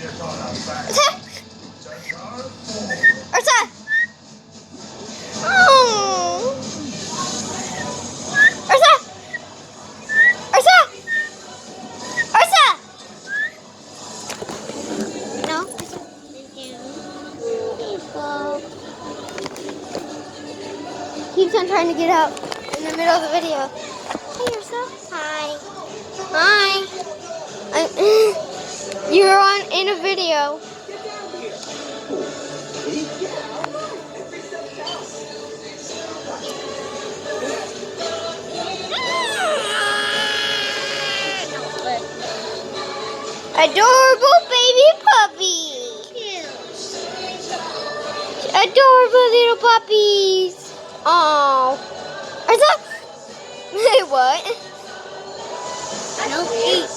Ursa! Oh! Ursa! Ursa! Ursa! No? Keeps on trying to get up in the middle of the video. Hey, Ursa. Hi. Hi. You're in a video. Adorable baby puppy. Adorable little puppies. Oh. Wait, what? No eat.